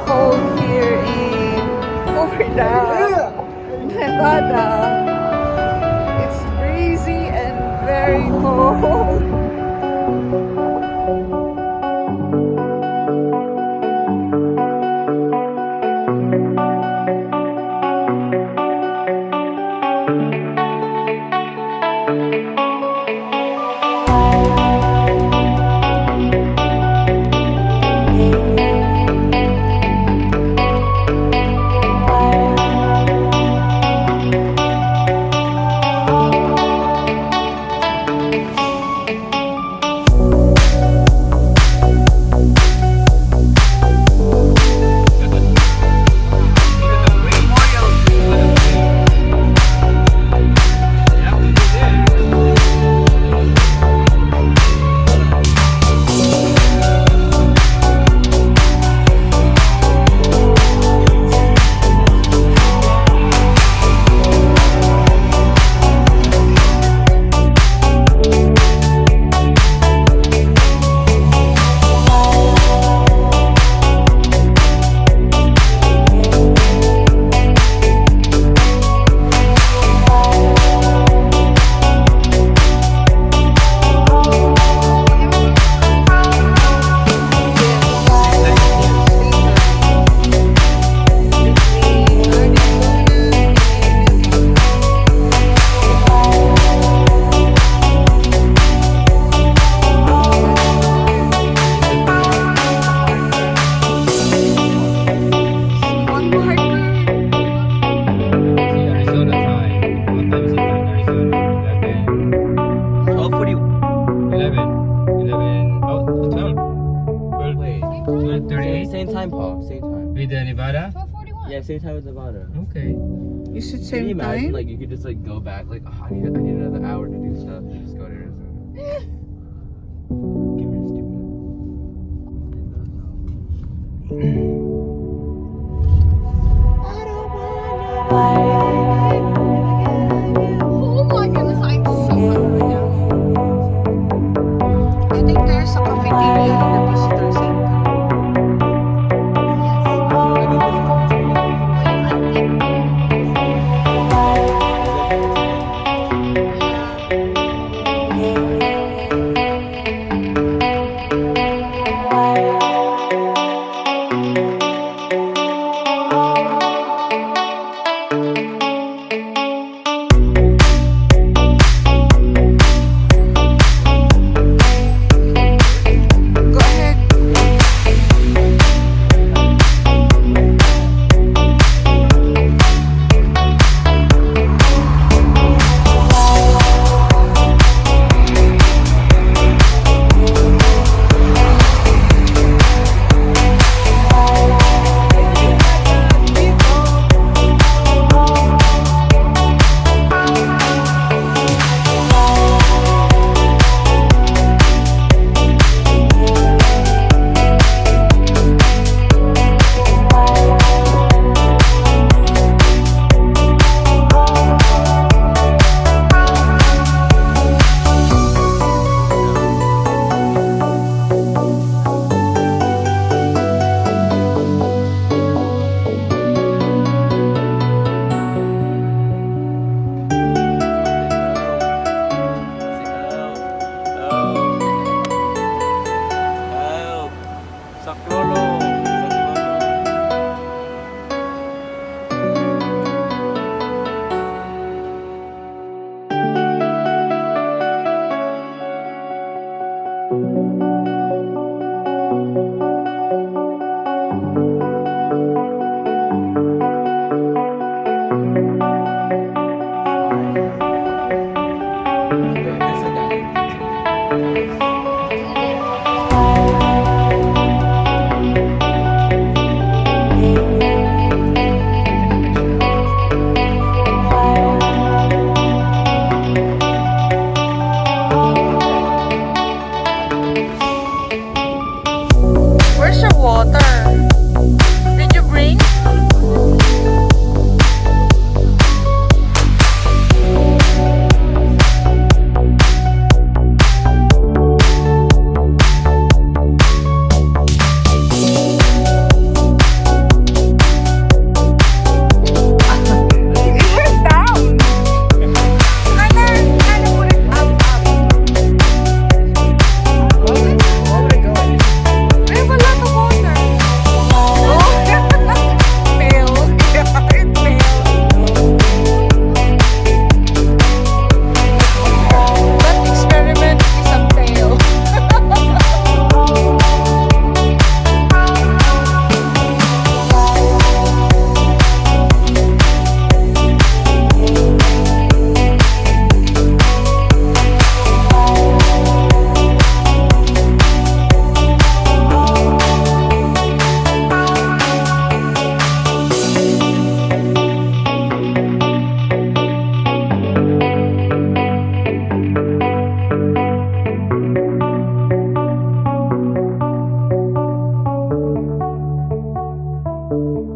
cold here in Florida, Nevada. It's breezy and very cold. Arizona time. What time is it in Arizona? 11. Oh, 12. 12. Wait. 12:38 Same time, Paul. Same time. with Nevada. 12:41. Yeah, same time as Nevada. Okay. Is it Can you same imagine, time? like, you could just, like, go back, like, oh, I need another hour to do stuff. You just go to Arizona. Give me a stupid. Oh my goodness, I'm so hungry now. I think there's a cafeteria in the visitor center. Arizona.